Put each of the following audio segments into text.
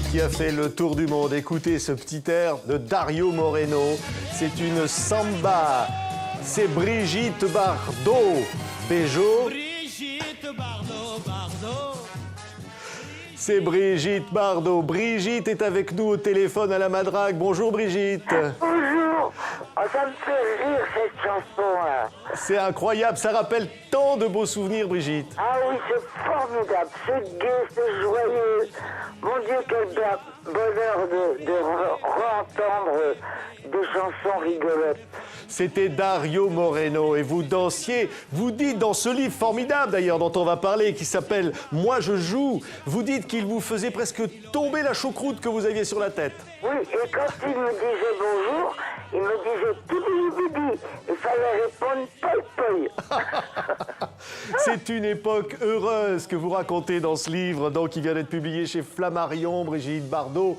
qui a fait le tour du monde. Écoutez ce petit air de Dario Moreno. C'est une samba. C'est Brigitte Bardot. Béjo. Brigitte Bardot, Bardot. C'est Brigitte Bardot. Brigitte est avec nous au téléphone à la Madrague. Bonjour Brigitte. Bonjour. Oh, ça me fait rire cette chanson-là. C'est incroyable, ça rappelle tant de beaux souvenirs Brigitte. Ah oui, c'est formidable, c'est gai, c'est joyeux. Mon Dieu, quel bonheur de re-entendre des chansons rigolotes. C'était Dario Moreno et vous dansiez, vous dites dans ce livre formidable d'ailleurs dont on va parler qui s'appelle « Moi je joue », vous dites qu'il vous faisait presque tomber la choucroute que vous aviez sur la tête. Oui, et quand il me disait bonjour, il me disait tibi-bibi. Il fallait répondre poi-poi. C'est une époque heureuse que vous racontez dans ce livre, donc qui vient d'être publié chez Flammarion, Brigitte Bardot.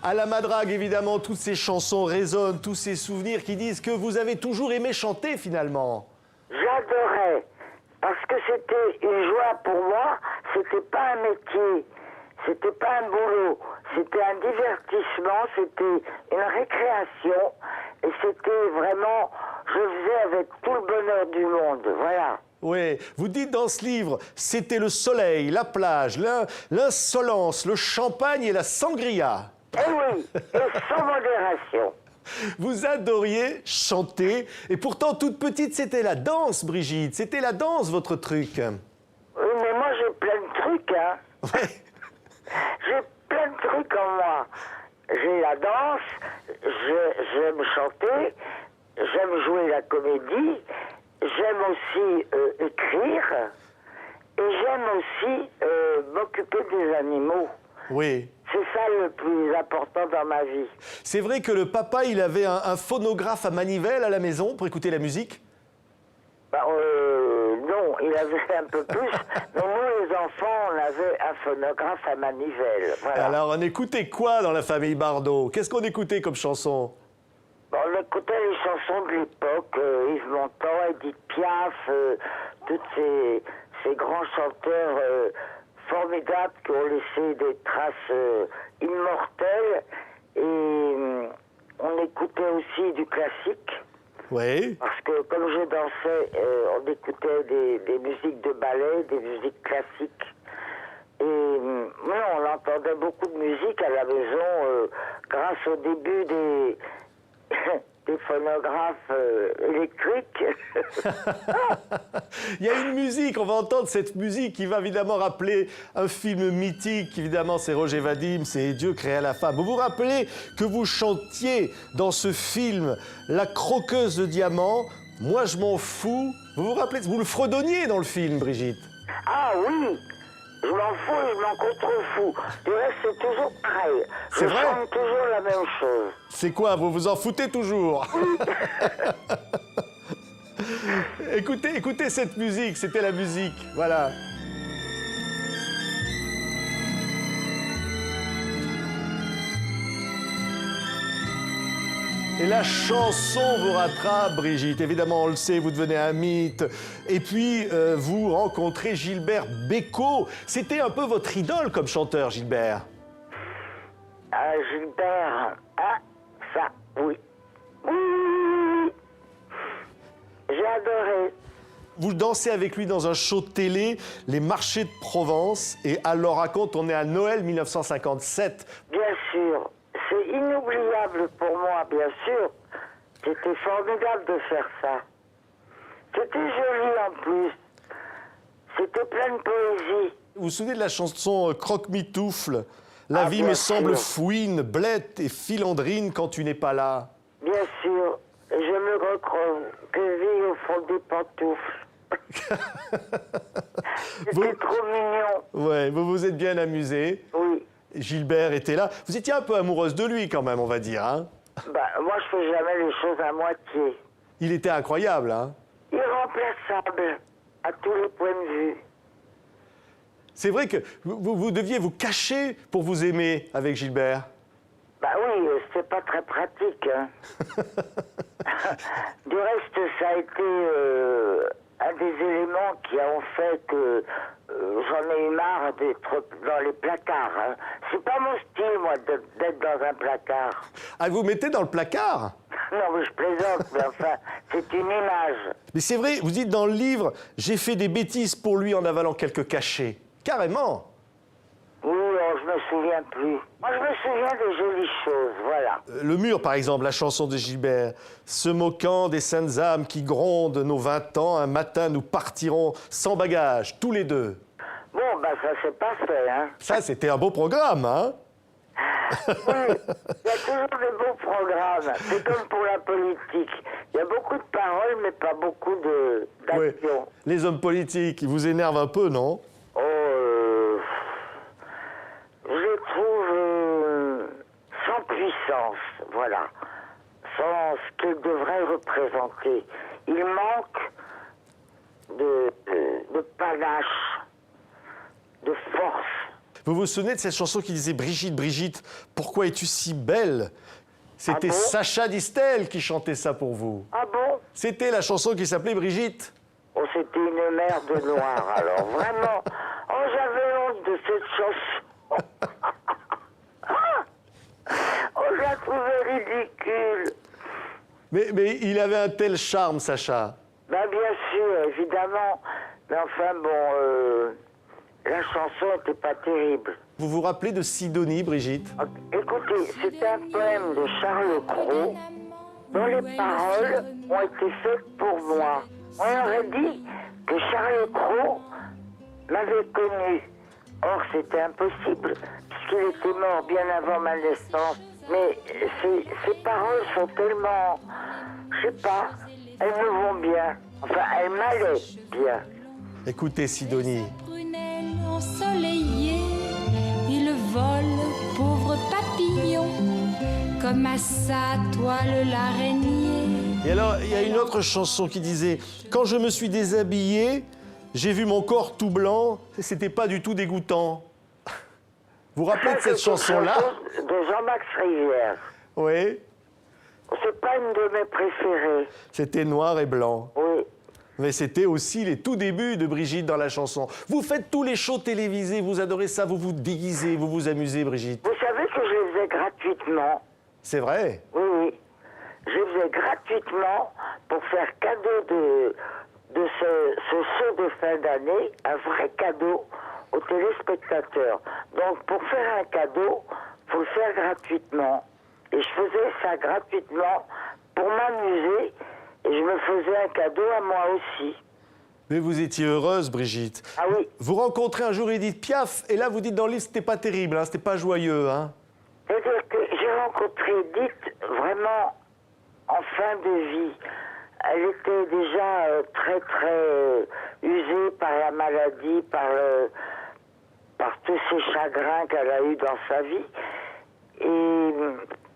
À la Madrague, évidemment, toutes ces chansons résonnent, tous ces souvenirs qui disent que vous avez toujours aimé chanter, finalement. J'adorais, parce que c'était une joie pour moi, c'était pas un métier, c'était pas un boulot, c'était un divertissement, c'était une récréation, et c'était vraiment, je faisais avec tout le bonheur du monde, voilà. Oui, vous dites dans ce livre, c'était le soleil, la plage, l'insolence, le champagne et la sangria. Eh oui, et sans modération. Vous adoriez chanter, et pourtant, toute petite, c'était la danse, Brigitte. C'était la danse, votre truc. Oui, mais moi j'ai plein de trucs, hein. Ouais. J'ai plein de trucs en moi. J'ai la danse, j'aime chanter, j'aime jouer la comédie, j'aime aussi écrire, et j'aime aussi m'occuper des animaux. Oui. C'est ça le plus important dans ma vie. C'est vrai que le papa, il avait un phonographe à manivelle à la maison pour écouter la musique? Bah, non, il avait un peu plus, mais nous les enfants, on avait un phonographe à manivelle. Voilà. Alors, on écoutait quoi dans la famille Bardot? Qu'est-ce qu'on écoutait comme chanson? Bon, on écoutait les chansons de l'époque, Yves Montand, Edith Piaf, tous ces grands chanteurs formidables qui ont laissé des traces immortelles. Et on écoutait aussi du classique. Oui. Parce que comme je dansais, on écoutait des musiques de ballet, des musiques classiques. Et on entendait beaucoup de musique à la maison grâce au début des phonographes électriques. Il y a une musique, on va entendre cette musique qui va évidemment rappeler un film mythique. Évidemment, c'est Roger Vadim, c'est Dieu créa la femme. Vous vous rappelez que vous chantiez dans ce film La croqueuse de diamants, Moi je m'en fous. Vous vous rappelez, vous le fredonniez dans le film, Brigitte. Ah oui, je m'en fous et je m'en contrefous. Du reste, c'est toujours pareil. C'est vrai ? Je chante toujours la même chose. C'est quoi, vous vous en foutez toujours? Écoutez cette musique, c'était la musique, voilà. Et la chanson vous rattrape, Brigitte. Évidemment, on le sait, vous devenez un mythe. Et puis, vous rencontrez Gilbert Bécaud. C'était un peu votre idole comme chanteur, Gilbert. Ah, Gilbert, ah, ça, oui. Oui. J'ai adoré. Vous dansez avec lui dans un show de télé, Les Marchés de Provence. Et alors raconte, on est à Noël 1957. Bien sûr. C'est inoubliable pour moi, bien sûr. C'était formidable de faire ça. C'était joli en plus. C'était plein de poésie. Vous vous souvenez de la chanson Croque-mitoufle? La vie bien me semble sûr. fouine, blette et filandrine quand tu n'es pas là. Bien sûr. Je me recroqueville au fond des pantoufles. C'était trop mignon. Ouais, vous vous êtes bien amusé. Oui. Gilbert était là. Vous étiez un peu amoureuse de lui quand même, on va dire, hein? Bah, moi, je fais jamais les choses à moitié. Il était incroyable, hein? Irremplaçable à tous les points de vue. C'est vrai que vous deviez vous cacher pour vous aimer avec Gilbert. Bah oui, c'était pas très pratique. Hein. Du reste, ça a été un des éléments qui ont fait que j'en ai eu marre d'être dans les placards. Hein. C'est pas mon style, moi, d'être dans un placard. Ah, vous mettez dans le placard? Non, mais je plaisante, mais enfin, c'est une image. Mais c'est vrai, vous dites dans le livre, j'ai fait des bêtises pour lui en avalant quelques cachets. Carrément. Oui, je me souviens plus. Moi, je me souviens des jolies choses, voilà. Le mur, par exemple, la chanson de Gilbert. Se moquant des saintes âmes qui grondent nos 20 ans, un matin nous partirons sans bagage, tous les deux. Bon, ben ça c'est pas fait, hein. Ça, c'était un beau programme, hein? Oui, il y a toujours des beaux programmes. C'est comme pour la politique. Il y a beaucoup de paroles, mais pas beaucoup Ouais. d'action. Les hommes politiques, ils vous énervent un peu, non? Oh, je les trouve sans puissance, voilà. Sans ce qu'ils devraient représenter. Il manque de panache, de force. Vous vous souvenez de cette chanson qui disait « Brigitte, Brigitte, pourquoi es-tu si belle ?» C'était Ah bon Sacha Distel qui chantait ça pour vous. Ah bon? C'était la chanson qui s'appelait Brigitte. Oh, c'était une mer de noir, alors, vraiment. Oh, j'avais honte de cette chanson. Oh, je la trouvais ridicule. Mais il avait un tel charme, Sacha. Ben, bien sûr, évidemment. Mais enfin, bon, la chanson n'était pas terrible. Vous vous rappelez de Sidonie, Brigitte? Écoutez, c'est un poème de Charles Cros dont les paroles ont été faites pour moi. On aurait dit que Charles Cros m'avait connu. Or, c'était impossible, puisqu'il était mort bien avant ma naissance. Mais ces paroles sont tellement... Je sais pas, elles me vont bien. Enfin, elles m'allaient bien. Écoutez, Sidonie. Prunelle ensoleillée, il vole, pauvre papillon, comme à sa toile l'araignée. Et alors, il y a une autre chanson qui disait « Quand je me suis déshabillé, j'ai vu mon corps tout blanc, c'était pas du tout dégoûtant. » Vous vous rappelez de cette chanson-là? De Jean-Max Rivière. Oui, C'est pas une de mes préférées. c'était noir et blanc. Oui. Mais c'était aussi les tout débuts de Brigitte dans la chanson. Vous faites tous les shows télévisés, vous adorez ça, vous vous déguisez, vous vous amusez, Brigitte. Vous savez que je les faisais gratuitement. C'est vrai? Oui, oui. Je les faisais gratuitement pour faire cadeau de ce show de fin d'année, un vrai cadeau aux téléspectateurs. Donc, pour faire un cadeau, il faut le faire gratuitement. Et je faisais ça gratuitement pour m'amuser et je me faisais un cadeau à moi aussi. Mais vous étiez heureuse, Brigitte. Ah oui. Vous rencontrez un jour Edith Piaf, et là vous dites dans le livre, c'était pas terrible, hein, c'était pas joyeux, hein? C'est-à-dire que j'ai rencontré Edith vraiment en fin de vie. Elle était déjà très, très usée par la maladie, par tous ces chagrins qu'elle a eus dans sa vie. Et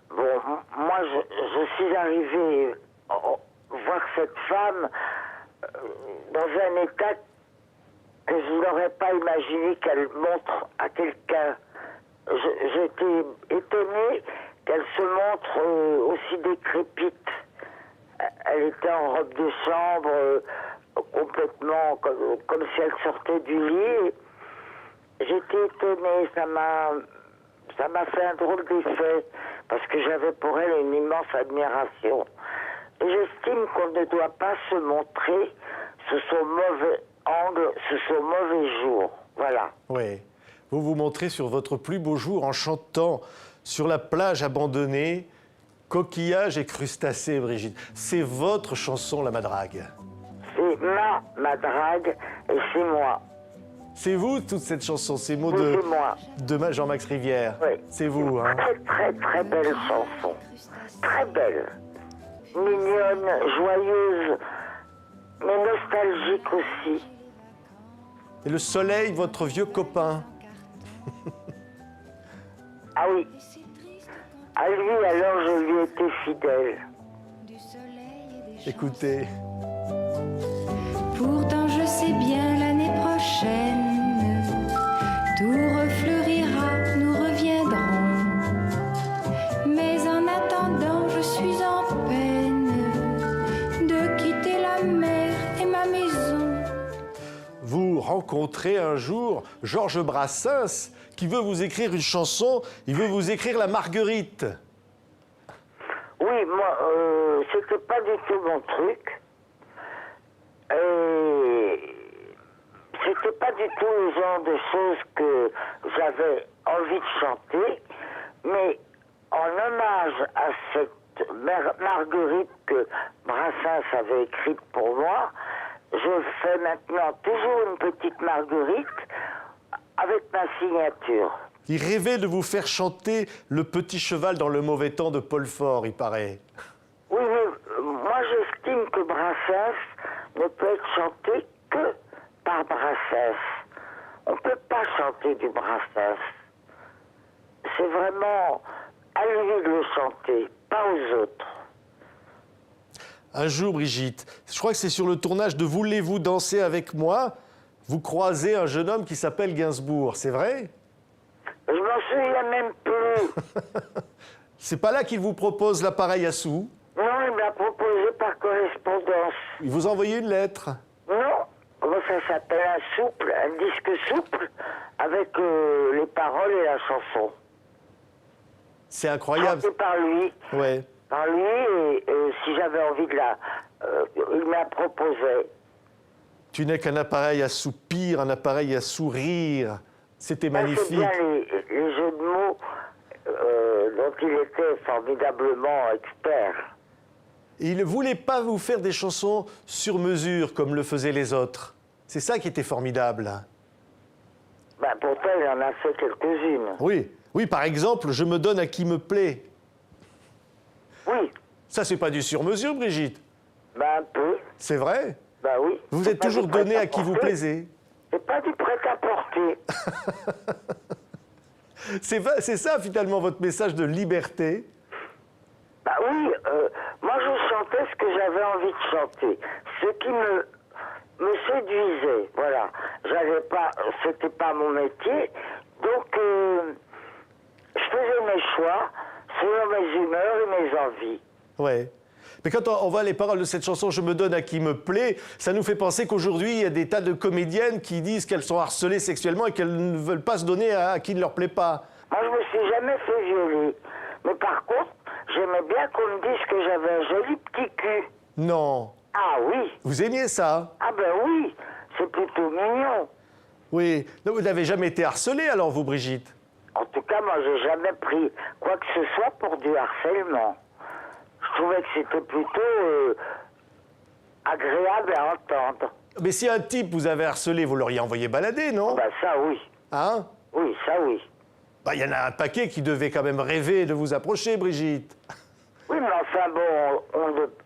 bon, moi, je suis arrivé voir cette femme dans un état que je n'aurais pas imaginé qu'elle montre à quelqu'un. J'étais étonnée qu'elle se montre aussi décrépite. Elle était en robe de chambre, complètement comme si elle sortait du lit. J'étais étonnée, ça m'a fait un drôle d'effet, parce que j'avais pour elle une immense admiration. Et j'estime qu'on ne doit pas se montrer sous son mauvais angle, sous son mauvais jour. Voilà. Oui. Vous vous montrez sur votre plus beau jour en chantant sur la plage abandonnée, coquillages et crustacés, Brigitte. C'est votre chanson, La Madrague. C'est ma drague et c'est moi. C'est vous, toute cette chanson, ces mots Oui, c'est moi. de Jean-Max Rivière. Oui. C'est vous, hein? Très, très, très belle chanson. Très belle. Mignonne, joyeuse, mais nostalgique aussi. Et le soleil, votre vieux copain. Ah oui. À lui, alors, je lui étais fidèle. Écoutez. Pourtant je sais bien l'année prochaine, tout refleurira, nous reviendrons. Mais en attendant, je suis en peine de quitter la mer et ma maison. Vous rencontrez rencontré un jour Georges Brassens qui veut vous écrire une chanson, il veut vous écrire la Marguerite. Oui, moi, c'était pas du tout mon truc. Et c'était pas du tout le genre de choses que j'avais envie de chanter. Mais en hommage à cette Marguerite que Brassens avait écrite pour moi, je fais maintenant toujours une petite Marguerite avec ma signature. Il rêvait de vous faire chanter Le Petit Cheval dans le mauvais temps de Paul Fort, il paraît. Oui, mais moi j'estime que Brassens ne peut être chanté que par Brassens. On ne peut pas chanter du Brassens. C'est vraiment à lui de le chanter, pas aux autres. Un jour, Brigitte, je crois que c'est sur le tournage de Voulez-vous danser avec moi, vous croisez un jeune homme qui s'appelle Gainsbourg, c'est vrai? Je m'en souviens même plus. C'est pas là qu'il vous propose l'appareil à sous? Non, il m'a proposé par correspondance. Il vous a envoyé une lettre? Non, comment ça s'appelle? Un disque souple avec les paroles et la chanson. C'est incroyable. Chanté par lui. Ouais. Par lui, et si j'avais envie de il m'a proposé. Tu n'es qu'un appareil à soupir, un appareil à sourire. C'était Ça, magnifique. c'est bien les jeux de mots dont il était formidablement expert. Et il ne voulait pas vous faire des chansons sur mesure comme le faisaient les autres. C'est ça qui était formidable. Ben, pourtant, il en a fait quelques-unes. Oui, oui, par exemple, Je me donne à qui me plaît. Oui, Ça, c'est pas du sur-mesure, Brigitte. ben un peu. C'est vrai? Ben oui. Vous C'est êtes pas toujours du donné à qui vous prêt-à-porter. plaisez. C'est pas du prêt-à-porter. C'est ça, finalement, votre message de liberté. Bah oui, moi je chantais ce que j'avais envie de chanter, ce qui me séduisait, voilà. J'avais pas, c'était pas mon métier, donc je faisais mes choix selon mes humeurs et mes envies. Ouais. Mais quand on voit les paroles de cette chanson « Je me donne à qui me plaît », ça nous fait penser qu'aujourd'hui, il y a des tas de comédiennes qui disent qu'elles sont harcelées sexuellement et qu'elles ne veulent pas se donner à qui ne leur plaît pas. Moi je me suis jamais fait violer, mais par contre, j'aimais bien qu'on me dise que j'avais un joli petit cul. Non. Ah oui, Vous aimiez ça? ah ben oui, c'est plutôt mignon. Oui. Donc, vous n'avez jamais été harcelée, alors, vous, Brigitte? En tout cas, moi, j'ai jamais pris quoi que ce soit pour du harcèlement. Je trouvais que c'était plutôt agréable à entendre. Mais si un type vous avait harcelé, vous l'auriez envoyé balader, non? Ben ça, oui. Hein? Oui, ça, oui. Bah, il y en a un paquet qui devait quand même rêver de vous approcher, Brigitte. Oui, mais enfin, bon,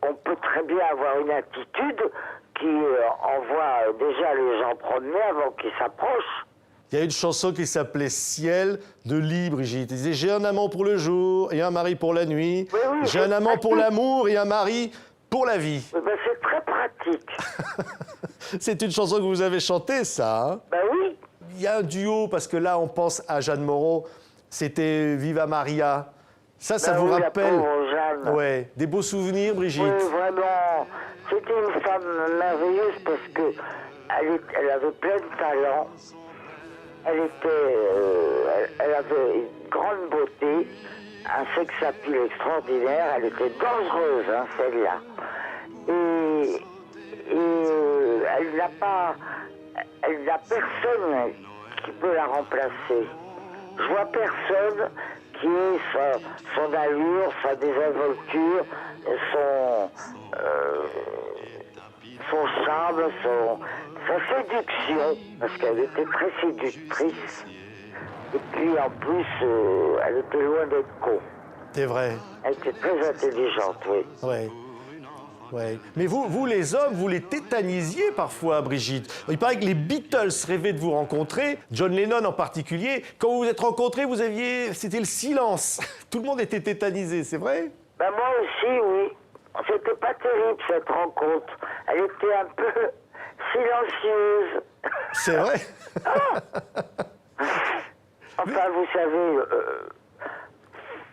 on peut très bien avoir une attitude qui envoie déjà les gens promener avant qu'ils s'approchent. Il y a une chanson qui s'appelait Ciel de Lee, Brigitte. Il disait « J'ai un amant pour le jour et un mari pour la nuit. Oui, oui, J'ai un amant pour l'amour et un mari pour la vie. Ben, c'est très pratique. » C'est une chanson que vous avez chantée, ça, hein? Ben oui. Il y a un duo, parce que là, on pense à Jeanne Moreau. C'était Viva Maria. Ça Ben vous oui, la rappelle? pauvre Jeanne. Ouais. Des beaux souvenirs, Brigitte? Oui, vraiment. C'était une femme merveilleuse parce que elle avait plein de talent. Elle avait une grande beauté, un sex appeal extraordinaire. Elle était dangereuse, hein, celle-là. Et elle n'a personne qui peut la remplacer. Je vois personne qui ait son allure, sa désinvolture, son charme, sa séduction, parce qu'elle était très séductrice. Et puis en plus, elle était loin d'être con. C'est vrai. Elle était très intelligente, oui. Ouais. Ouais. Mais vous, les hommes, vous les tétanisiez parfois, Brigitte. Il paraît que les Beatles rêvaient de vous rencontrer, John Lennon en particulier. Quand vous vous êtes rencontrés, c'était le silence. Tout le monde était tétanisé, c'est vrai? Ben moi aussi, oui. C'était pas terrible cette rencontre. Elle était un peu silencieuse. C'est vrai? Enfin, vous savez,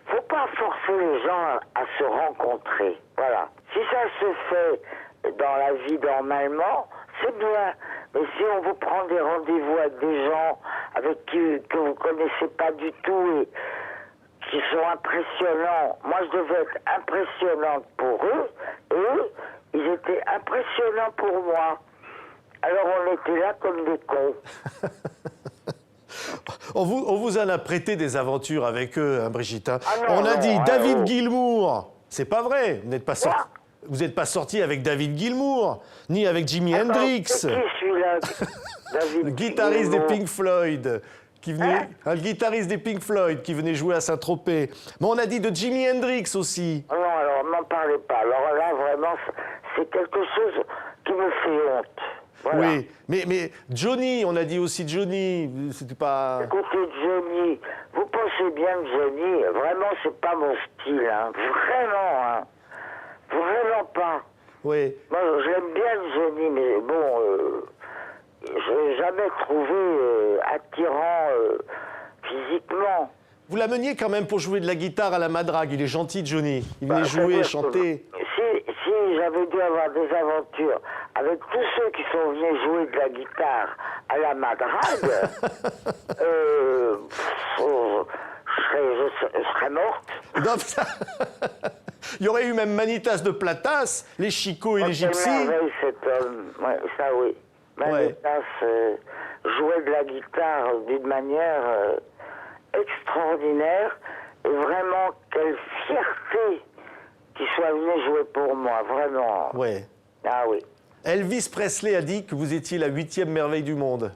faut pas forcer les gens à se rencontrer. Voilà. Si ça se fait dans la vie normalement, c'est bien. Mais si on vous prend des rendez-vous avec des gens avec qui que vous connaissez pas du tout et qui sont impressionnants, moi je devais être impressionnante pour eux, et eux, ils étaient impressionnants pour moi. Alors on était là comme des cons. On vous en a prêté des aventures avec eux, hein, Brigitte. Hein. Ah non, On a non, dit ah, David oh. Gilmour. C'est pas vrai. Vous n'êtes pas sorti. Quoi? Vous n'êtes pas sorti avec David Gilmour, ni avec Jimi Attends, Hendrix, c'est qui celui-là, David le guitariste des Gilmour? Pink Floyd, qui venait, Hein? le guitariste des Pink Floyd qui venait jouer à Saint-Tropez. Mais on a dit de Jimi Hendrix aussi. Non, alors n'en parlez pas. Alors là, vraiment, c'est quelque chose qui me fait honte. Voilà. Oui, mais Johnny, on a dit aussi Johnny. C'était pas. Écoutez, Johnny, vous pensez bien que Johnny, vraiment, c'est pas mon style, hein. Vraiment, hein. Vraiment pas. Oui. Moi, j'aime bien Johnny, mais bon, je l'ai jamais trouvé attirant physiquement. Vous l'ameniez quand même pour jouer de la guitare à la madrague. Il est gentil, Johnny. Il venait jouer, C'est-à-dire chanter. que Si j'avais dû avoir des aventures avec tous ceux qui sont venus jouer de la guitare à la madrague, je serais morte. Non, ça- Il y aurait eu même Manitas de Platas, les Chico et les Quelle Gypsies. merveille, cet homme. Ouais, ça oui. Manitas jouait de la guitare d'une manière extraordinaire. Et vraiment, quelle fierté qu'il soit venu jouer pour moi, vraiment. Ouais. Ah oui. Elvis Presley a dit que vous étiez la 8e merveille du monde.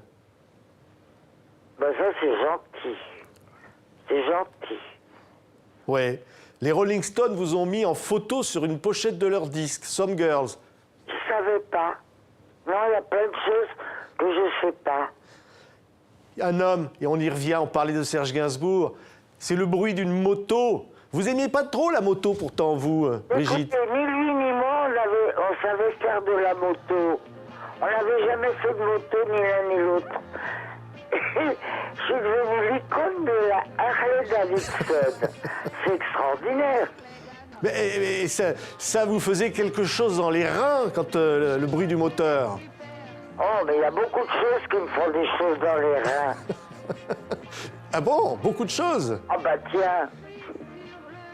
Ben ça, c'est gentil. C'est gentil. Ouais. Les Rolling Stones vous ont mis en photo sur une pochette de leur disque, Some Girls. Je savais pas. Non, il y a plein de choses que je sais pas. Un homme, et on y revient, on parlait de Serge Gainsbourg, c'est le bruit d'une moto. Vous aimiez pas trop la moto pourtant, vous, Brigitte? Écoutez, ni lui ni moi, on savait faire de la moto. On n'avait jamais fait de moto, ni l'un ni l'autre. Je suis devenu l'icône de la Harley Davidson. C'est extraordinaire. Mais ça vous faisait quelque chose dans les reins quand le bruit du moteur. Oh, mais il y a beaucoup de choses qui me font des choses dans les reins. Ah bon? Beaucoup de choses? Ah bah tiens.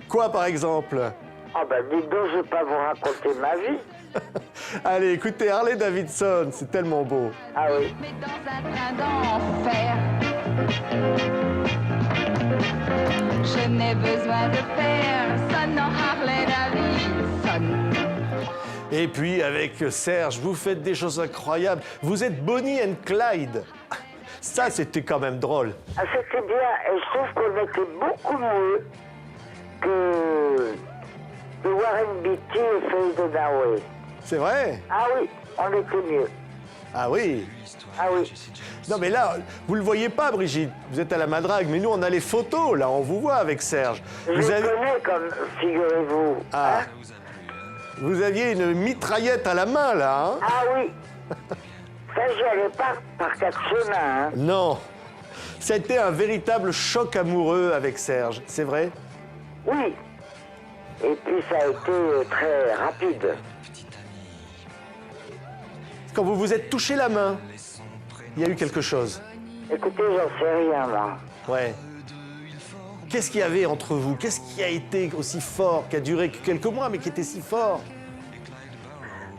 Quoi, par exemple? Ah bah dites donc, je vais pas vous raconter ma vie. Allez, écoutez, Harley Davidson, c'est tellement beau. Ah oui. Mais dans un train d'enfer, je n'ai besoin de personne en Harley Davidson. Et puis, avec Serge, vous faites des choses incroyables. Vous êtes Bonnie and Clyde. Ça, c'était quand même drôle. Ah, c'était bien, et je trouve qu'on était beaucoup mieux que Warren Beatty et Faye Dunaway. C'est vrai? Ah oui, on était mieux. Ah oui. Ah oui. Non, mais là, vous le voyez pas, Brigitte. Vous êtes à la madrague, mais nous, on a les photos, là. On vous voit avec Serge. Je Vous le avez... connais comme, figurez-vous. Ah. Hein? Vous aviez une mitraillette à la main, là, hein? Ah oui. Ça, j'y allais pas par quatre chemins. Hein. Non. Ça a été un véritable choc amoureux avec Serge, c'est vrai? Oui. Et puis ça a été très rapide. Quand vous vous êtes touché la main, il y a eu quelque chose. Écoutez, j'en sais rien, moi. Ouais. Qu'est-ce qu'il y avait entre vous? Qu'est-ce qui a été aussi fort, qui a duré que quelques mois, mais qui était si fort?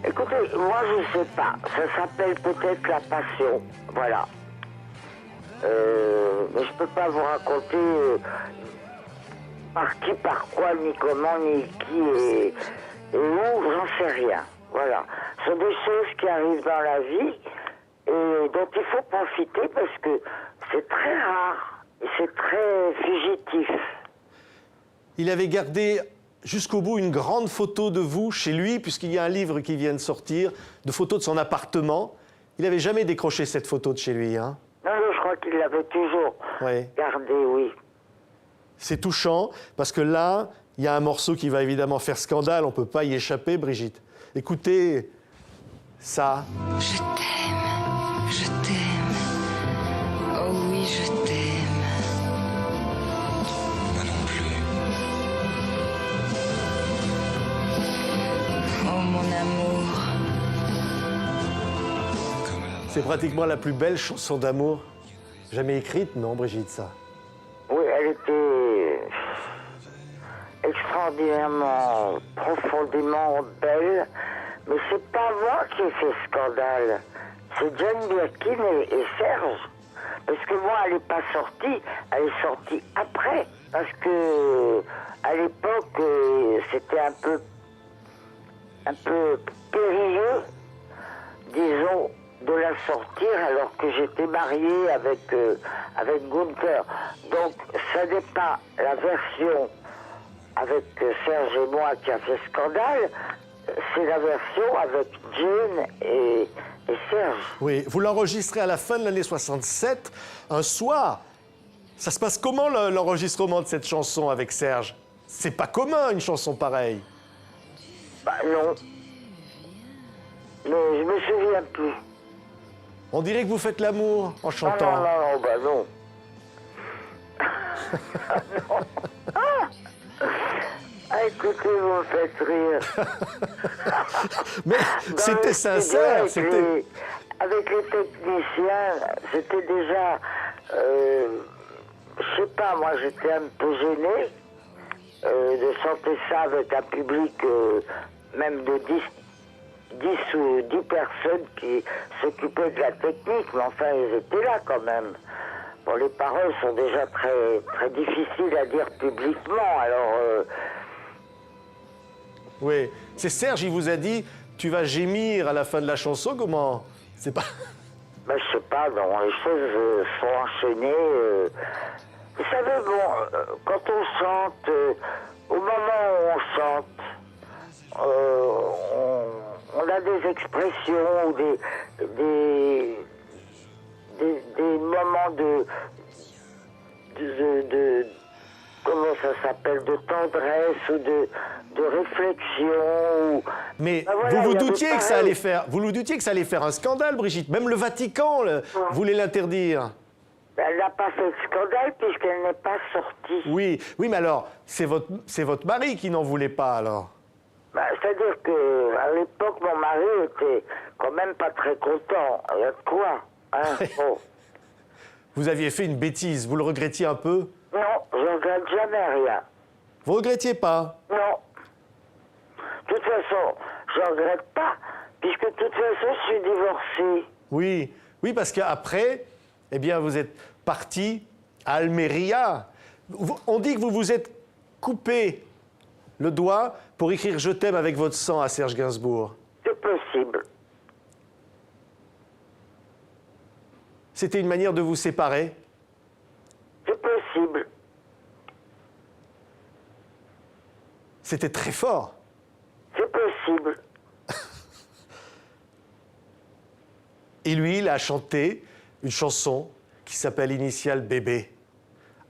Écoutez, moi je sais pas. Ça s'appelle peut-être la passion. Voilà. Mais je peux pas vous raconter par qui, par quoi, ni comment, ni qui et où, j'en sais rien. Voilà. Ce sont des choses qui arrivent dans la vie et dont il faut profiter parce que c'est très rare et c'est très fugitif. Il avait gardé jusqu'au bout une grande photo de vous chez lui, puisqu'il y a un livre qui vient de sortir, de photos de son appartement. Il n'avait jamais décroché cette photo de chez lui, hein? Non, je crois qu'il l'avait toujours Ouais. gardée, oui. C'est touchant, parce que là, il y a un morceau qui va évidemment faire scandale, on ne peut pas y échapper, Brigitte. Écoutez ça. Je t'aime, je t'aime. Oh oui, je t'aime. Moi non plus. Oh mon amour. Comme la C'est pratiquement la plus belle chanson d'amour jamais écrite, non, Brigitte, ça? Oui, elle était extraordinairement, profondément belle. Mais c'est pas moi qui ai fait scandale. C'est Jane Birkin et Serge. Parce que moi, elle n'est pas sortie, elle est sortie après. Parce que à l'époque, c'était un peu périlleux, disons, de la sortir alors que j'étais mariée avec Gunther. Donc, ça n'est pas la version avec Serge et moi qui a fait scandale, c'est la version avec Jane et Serge. Oui, vous l'enregistrez à la fin de l'année 67, un soir. Ça se passe comment l'enregistrement de cette chanson avec Serge? C'est pas commun, une chanson pareille. Bah non. Mais je me souviens plus. On dirait que vous faites l'amour en Non, chantant. non, bah non. Non. Ah, écoutez, vous me faites rire. Mais Dans c'était le sincère, studio, c'était... avec les techniciens, c'était déjà... je sais pas, moi j'étais un peu gêné de chanter ça avec un public même de 10 ou 10 personnes qui s'occupaient de la technique, mais enfin ils étaient là quand même. Bon, les paroles sont déjà très, très difficiles à dire publiquement, alors... Oui, c'est Serge, il vous a dit, tu vas gémir à la fin de la chanson, comment? C'est pas... Ben, je sais pas, non, les choses sont enchaînées. Vous savez, bon, quand on chante, au moment où on chante, on a des expressions ou des moments de comment ça s'appelle, de tendresse ou de réflexion. Mais Ben voilà, vous il vous y avait doutiez que ça pareil. allait faire... Vous vous doutiez que ça allait faire un scandale, Brigitte. Même le Vatican voulait l'interdire. Elle n'a pas fait de scandale puisqu'elle n'est pas sortie. Oui, oui, mais alors, c'est votre mari qui n'en voulait pas, alors. Ben, c'est-à-dire qu'à l'époque, mon mari était quand même pas très content. Il y a de quoi, hein, bon. Vous aviez fait une bêtise, vous le regrettiez un peu? Non, je regrette jamais rien. Vous regrettiez pas? Non. De toute façon, je regrette pas, puisque de toute façon, je suis divorcée. Oui, oui, parce qu'après, eh bien, vous êtes parti à Almeria. On dit que vous vous êtes coupé le doigt pour écrire « Je t'aime » avec votre sang à Serge Gainsbourg. C'est possible. C'était une manière de vous séparer? C'est possible. C'était très fort. C'est possible. Et lui, il a chanté une chanson qui s'appelle Initial Bébé.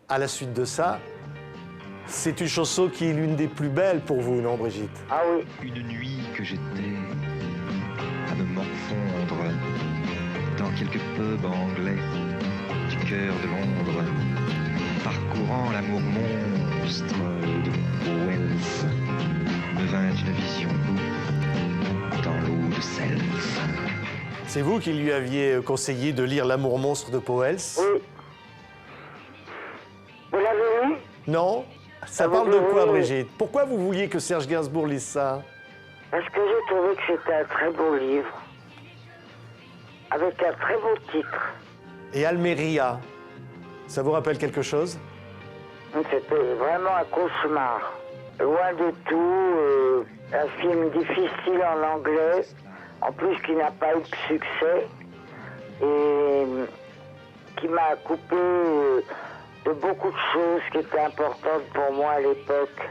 À la suite de ça, c'est une chanson qui est l'une des plus belles pour vous, non, Brigitte? Ah oui. Une nuit que j'étais à me morfondre dans quelques pubs anglais du cœur de Londres, parcourant l'amour monstre de Wells, me vint une vision dans l'eau de Seltz. C'est vous qui lui aviez conseillé de lire L'amour monstre de Powell? Oui. Vous l'avez lu? Non? Ça Ah, parle de oui, quoi, oui. Brigitte? Pourquoi vous vouliez que Serge Gainsbourg lise ça? Parce que j'ai trouvé que c'était un très beau livre. Avec un très beau titre. Et Almeria, ça vous rappelle quelque chose? C'était vraiment un cauchemar. Loin de tout, un film difficile en anglais, en plus qui n'a pas eu de succès, et qui m'a coupé de beaucoup de choses qui étaient importantes pour moi à l'époque.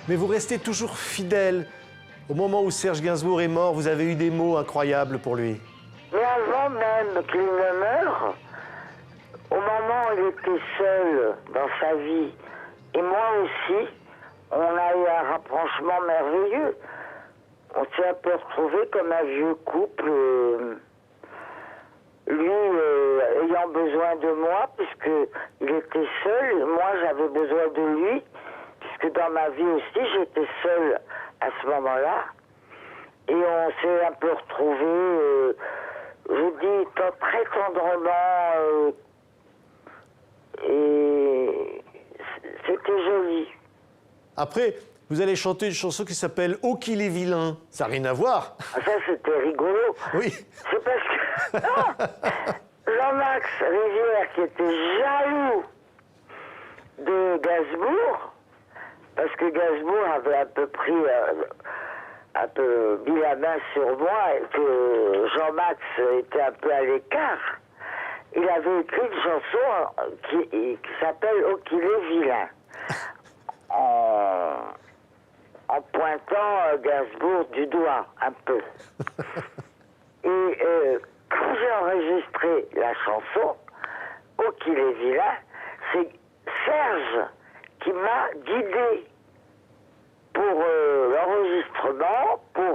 Mais vous restez toujours fidèle. Au moment où Serge Gainsbourg est mort, vous avez eu des mots incroyables pour lui. Mais avant même qu'il ne meure, au moment où il était seul dans sa vie, et moi aussi, on a eu un rapprochement merveilleux. On s'est un peu retrouvés comme un vieux couple, lui ayant besoin de moi, puisqu'il était seul, et moi j'avais besoin de lui, puisque dans ma vie aussi j'étais seule à ce moment-là. Et on s'est un peu retrouvés, je vous dis, très tendrement, et c'était joli. Après, vous allez chanter une chanson qui s'appelle « Oh qu'il est vilain ». Ça n'a rien à voir. Ah, ça, c'était rigolo. Oui. C'est parce que Jean-Max Rivière, qui était jaloux de Gainsbourg, parce que Gainsbourg avait un peu pris, un peu mis la main sur moi, et que Jean-Max était un peu à l'écart, il avait écrit une chanson qui s'appelle « Oh qu'il est vilain ». En pointant Gainsbourg du doigt, un peu. Et quand j'ai enregistré la chanson, « Oh qu'il est vilain », c'est Serge qui m'a guidé pour l'enregistrement, pour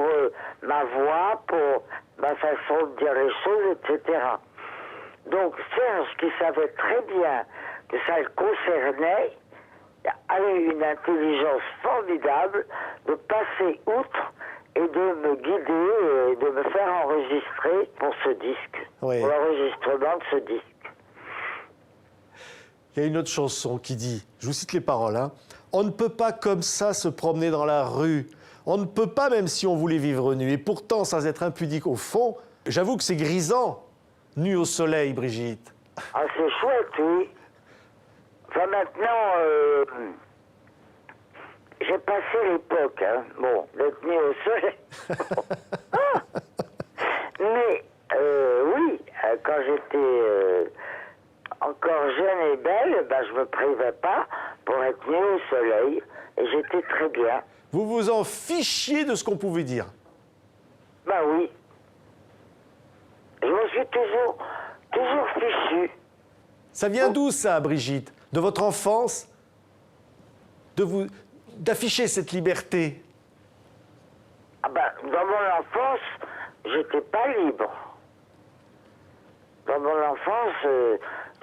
ma voix, pour ma façon de dire les choses, etc. Donc Serge, qui savait très bien que ça le concernait, avait une intelligence formidable de passer outre et de me guider et de me faire enregistrer pour ce disque, Oui. pour l'enregistrement de ce disque. Il y a une autre chanson qui dit, je vous cite les paroles, hein, « On ne peut pas comme ça se promener dans la rue. On ne peut pas même si on voulait vivre nu. Et pourtant, sans être impudique au fond, j'avoue que c'est grisant, nu au soleil, Brigitte. » Ah, c'est chouette, oui. Enfin, maintenant, j'ai passé l'époque, hein, bon, d'être mis au soleil. Mais, oui, quand j'étais encore jeune et belle, ben, je me privais pas pour être mis au soleil, et j'étais très bien. Vous vous en fichiez de ce qu'on pouvait dire. Ben oui. Je me suis toujours fichu. Ça vient d'où ça, Brigitte? De votre enfance? D'afficher cette liberté? Ah ben, dans mon enfance, j'étais pas libre. Dans mon enfance,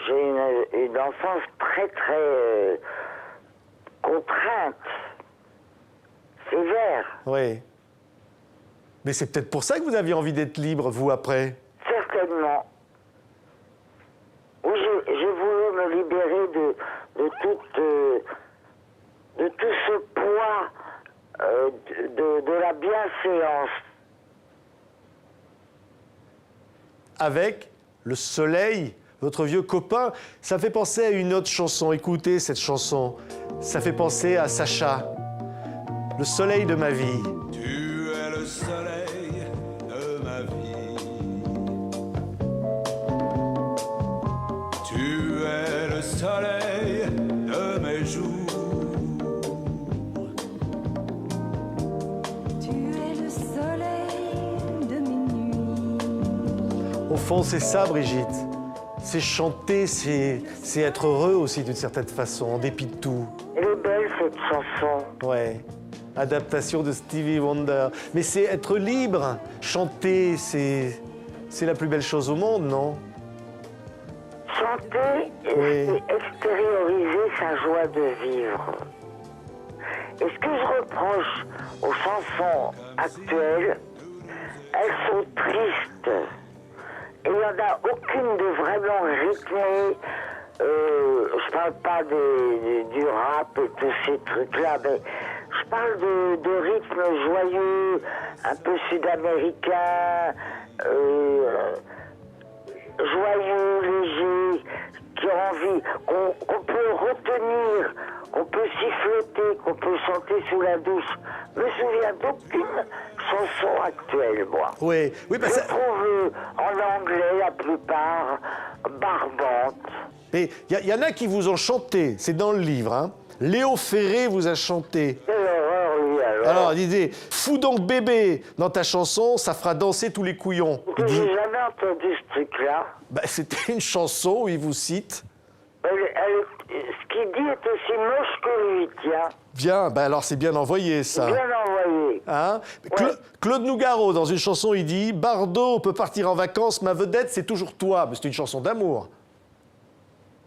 j'ai une enfance très contrainte, sévère. Oui. Mais c'est peut-être pour ça que vous aviez envie d'être libre, vous, après? Certainement. Oui, j'ai voulu me libérer de tout ce poids de la bienséance. Avec le soleil, votre vieux copain, ça fait penser à une autre chanson. Écoutez cette chanson. Ça fait penser à Sacha. Le soleil de ma vie. Tu es le soleil de ma vie. Tu es le soleil de mes jours. Tu es le soleil de mes nuits. Au fond, c'est ça, Brigitte. C'est chanter, c'est être heureux aussi d'une certaine façon, en dépit de tout. Elle est belle, cette chanson. Ouais. Adaptation de Stevie Wonder. Mais c'est être libre. Chanter, c'est la plus belle chose au monde, non? Chanter, Oui. c'est extérioriser sa joie de vivre. Et ce que je reproche aux chansons actuelles, elles sont tristes. Et il n'y en a aucune de vraiment rythmée. Je parle pas du rap et tous ces trucs-là, mais je parle de rythme joyeux, un peu sud-américain, joyeux, léger, qui ont envie, qu'on peut retenir, qu'on peut siffloter, qu'on peut chanter sous la douche. Je me souviens d'aucune chanson actuelle, moi. Oui, oui, Je parce que... trouve en anglais la plupart barbantes. Mais il y en a qui vous ont chanté, c'est dans le livre, hein. Léo Ferré vous a chanté. Quelle horreur, lui, alors. Alors, il disait, fous donc bébé dans ta chanson, ça fera danser tous les couillons. Il dit, J'ai jamais entendu ce truc-là. bah, c'était une chanson où il vous cite. Ce qu'il dit est aussi moche que lui, tiens. Bien, bah alors c'est bien envoyé ça. Bien envoyé. Hein? Ouais. Claude Nougaro, dans une chanson, il dit, Bardot peut partir en vacances, ma vedette, c'est toujours toi. Mais c'est une chanson d'amour.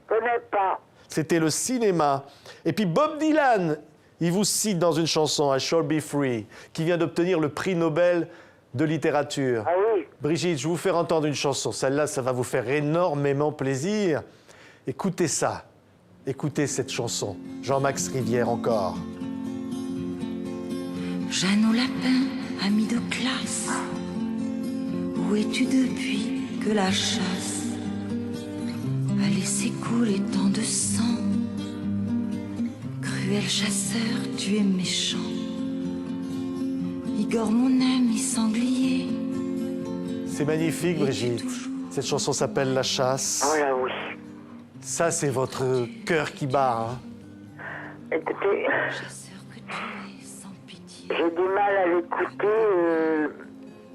Connais pas. C'était le cinéma. Et puis Bob Dylan, il vous cite dans une chanson, I Shall Be Free, qui vient d'obtenir le prix Nobel de littérature. Ah oui. Brigitte, je vais vous faire entendre une chanson. Celle-là, ça va vous faire énormément plaisir. Écoutez ça. Écoutez cette chanson. Jean-Max Rivière encore. Jeanne au lapin, ami de classe, où es-tu depuis que la chasse a laissé couler tant de sang? Cruel chasseur, tu es méchant. Igor, mon ami sanglier. C'est magnifique, Brigitte. Cette chanson s'appelle La Chasse. Oh là oui. Ça, c'est votre cœur qui bat. Hein. Écoutez, Chasseur que tu es, sans pitié. j'ai du mal à l'écouter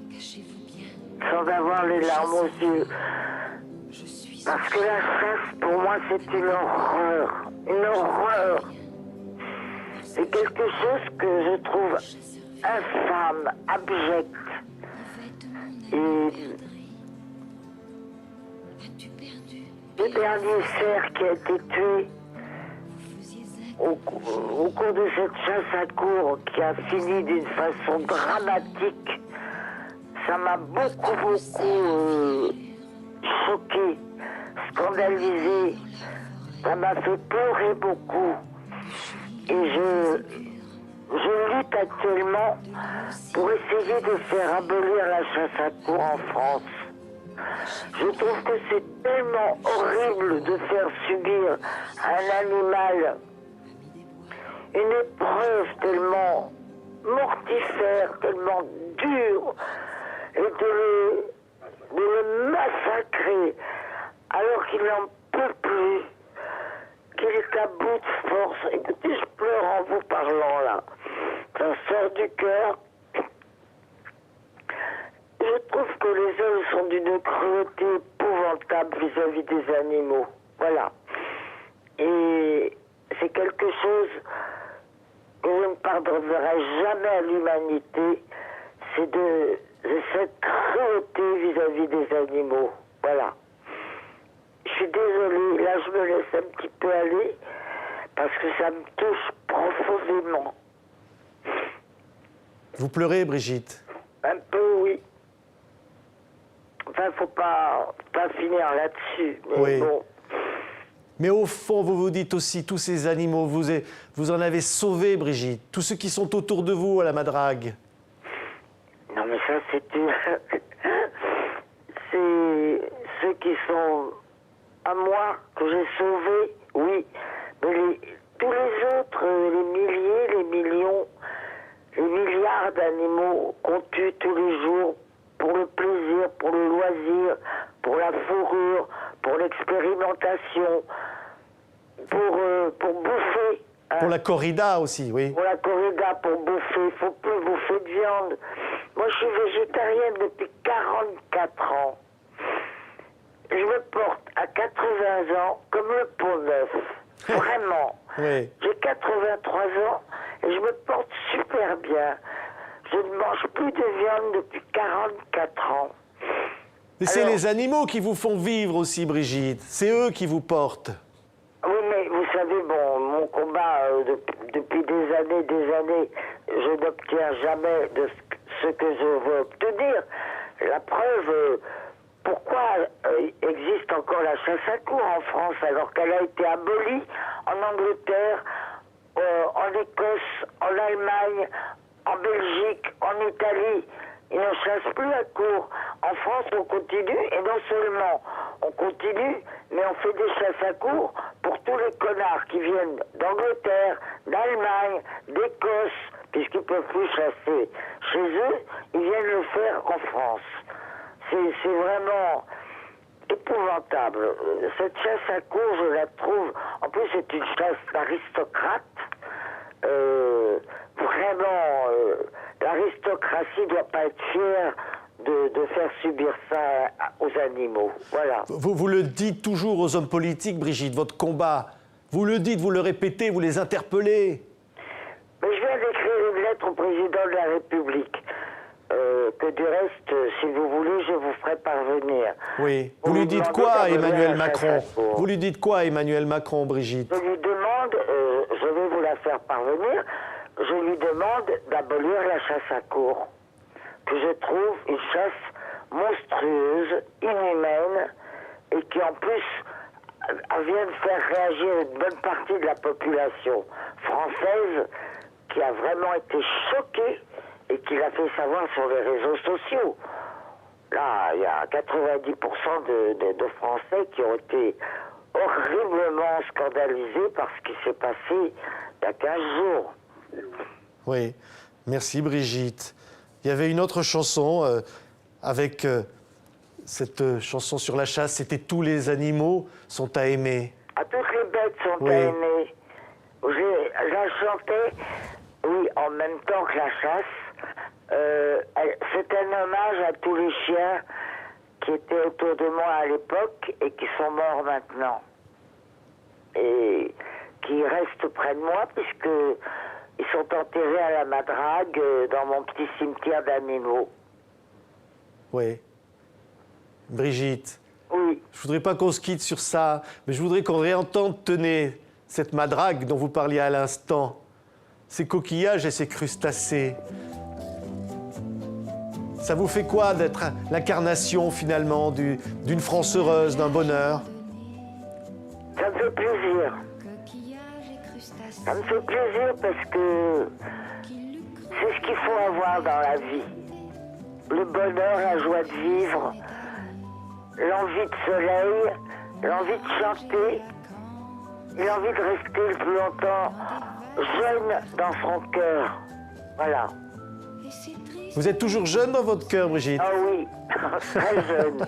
Cachez-vous bien, sans avoir les larmes aux yeux. je suis Parce que la chasse, pour moi, c'est une horreur. Une horreur. C'est quelque chose que je trouve infâme, abject. Et As-tu perdu? le dernier cerf qui a été tué au cours de cette chasse à courre qui a fini d'une façon dramatique, ça m'a beaucoup choqué, scandalisé. Ça m'a fait pleurer beaucoup. Et je lutte actuellement pour essayer de faire abolir la chasse à courre en France. Je trouve que c'est tellement horrible de faire subir à un animal une épreuve tellement mortifère, tellement dure, et de le massacrer alors qu'il n'en peut plus, qu'il est à bout de force. Écoutez, je pleure en vous parlant là. Ça sort du cœur. Je trouve que les hommes sont d'une cruauté épouvantable vis-à-vis des animaux. Voilà. Et c'est quelque chose que je ne pardonnerai jamais à l'humanité. C'est de cette cruauté vis-à-vis des animaux. Voilà. Je suis désolée, là je me laisse un petit peu aller parce que ça me touche profondément. Vous pleurez, Brigitte? Un peu, oui. Enfin, faut pas finir là-dessus. Mais Oui. bon. Mais au fond, vous vous dites aussi, tous ces animaux, vous en avez sauvé, Brigitte. Tous ceux qui sont autour de vous à la Madrague. Non, mais ça, c'est c'est ceux qui sont à moi, que j'ai sauvés, oui. Mais tous les autres, les milliers, les millions, les milliards d'animaux qu'on tue tous les jours pour le plaisir, pour le loisir, pour la fourrure, pour l'expérimentation, pour bouffer. Hein. Pour la corrida aussi, oui. Pour la corrida, pour bouffer. Il ne faut plus bouffer de viande. Moi, je suis végétarienne depuis 44 ans. Je me porte à 80 ans comme le pont neuf. Vraiment. Oui. J'ai 83 ans et je me porte super bien. Je ne mange plus de viande depuis 44 ans. Mais c'est Alors- les animaux qui vous font vivre aussi, Brigitte. C'est eux qui vous portent. Oui, mais vous savez, bon, mon combat, depuis des années, je n'obtiens jamais de ce que je veux obtenir. La preuve, pourquoi existe encore la chasse à courre en France alors qu'elle a été abolie en Angleterre, en Écosse, en Allemagne, en Belgique, en Italie. Ils ne chassent plus à courre. En France, on continue, et non seulement on continue, mais on fait des chasses à courre pour tous les connards qui viennent d'Angleterre, d'Allemagne, d'Écosse, puisqu'ils ne peuvent plus chasser chez eux, ils viennent le faire en France. C'est vraiment épouvantable. Cette chasse à courre, je la trouve... En plus, c'est une chasse d'aristocrate. Vraiment, l'aristocratie ne doit pas être fière de faire subir ça aux animaux. Voilà. Vous le dites toujours aux hommes politiques, Brigitte, votre combat. Vous le dites, vous le répétez, vous les interpellez. Mais je viens d'écrire une lettre au président de la République. Que du reste, si vous voulez, je vous ferai parvenir. Oui. Vous Vous lui lui dites demandez quoi à d'abolir Emmanuel la chasse Macron? à courre. Vous lui dites quoi à Emmanuel Macron, Brigitte? Je lui demande, je vais vous la faire parvenir, je lui demande d'abolir la chasse à courre. que je trouve une chasse monstrueuse, inhumaine, et qui en plus vient de faire réagir une bonne partie de la population française qui a vraiment été choquée et qui l'a fait savoir sur les réseaux sociaux. Là, il y a 90% de Français qui ont été horriblement scandalisés par ce qui s'est passé il y a 15 jours. Oui, merci Brigitte. Il y avait une autre chanson avec cette chanson sur la chasse, c'était « Tous les animaux sont à aimer ». Ah, toutes les bêtes sont Oui. à aimer. La chantais, oui, en même temps que la chasse. C'est un hommage à tous les chiens qui étaient autour de moi à l'époque et qui sont morts maintenant. Et qui restent près de moi puisque ils sont enterrés à la Madrague dans mon petit cimetière d'animaux. Oui. Brigitte, Oui. je voudrais pas qu'on se quitte sur ça, mais je voudrais qu'on réentende, tenez, cette madrague dont vous parliez à l'instant, ces coquillages et ces crustacés. Ça vous fait quoi d'être l'incarnation finalement d'une France heureuse, d'un bonheur? Ça me fait plaisir. Ça me fait plaisir parce que c'est ce qu'il faut avoir dans la vie. Le bonheur, la joie de vivre, l'envie de soleil, l'envie de chanter, l'envie de rester le plus longtemps jeune dans son cœur. Voilà. Vous êtes toujours jeune dans votre cœur, Brigitte? Ah oui, très jeune.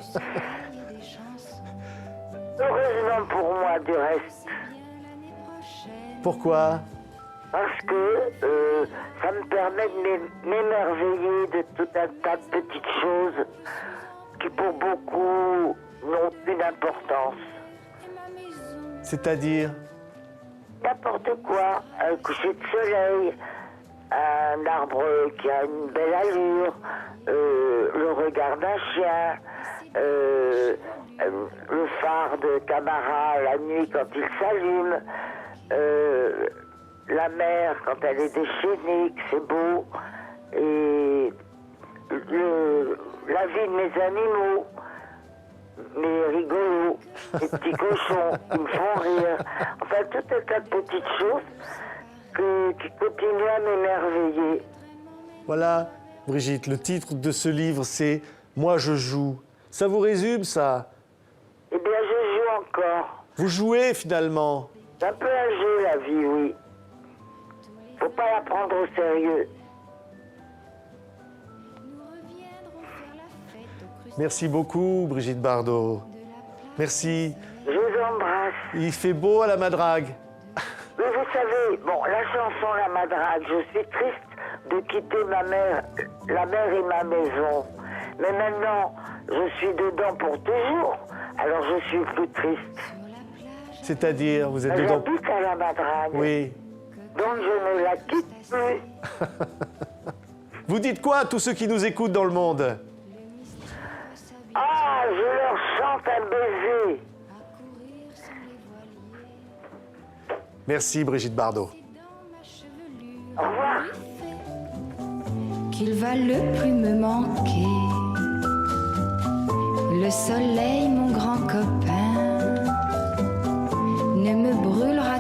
Heureusement pour moi, du reste. Pourquoi? Parce que ça me permet de m'émerveiller de tout un tas de petites choses qui pour beaucoup n'ont plus d'importance. C'est-à-dire? N'importe quoi, un coucher de soleil, un arbre qui a une belle allure, le regard d'un chien, le phare de Camara la nuit quand il s'allume, la mer quand elle est déchaînée, que c'est beau, et la vie de mes animaux, mes rigolos, les petits cochons qui me font rire, enfin tout un tas de petites choses qui continuent à m'émerveiller. Voilà, Brigitte, le titre de ce livre, c'est « Moi, je joue ». Ça vous résume, ça? Eh bien, je joue encore. Vous jouez, finalement. C'est un peu un jeu, la vie, oui. Faut pas la prendre au sérieux. Merci beaucoup, Brigitte Bardot. Merci. Je vous embrasse. Il fait beau à la Madrague. Oui, vous savez, bon, la chanson La Madrague, je suis triste de quitter ma mère, la mer et ma maison. Mais maintenant, je suis dedans pour toujours, alors je suis plus triste. C'est-à-dire, vous êtes dedans... J'habite à La Madrague, Oui. donc je ne la quitte plus. Vous dites quoi à tous ceux qui nous écoutent dans le monde? Ah, je leur chante un baiser. Merci, Brigitte Bardot. Au revoir. Qu'il va le plus me manquer. Le soleil, mon grand copain, ne me brûlera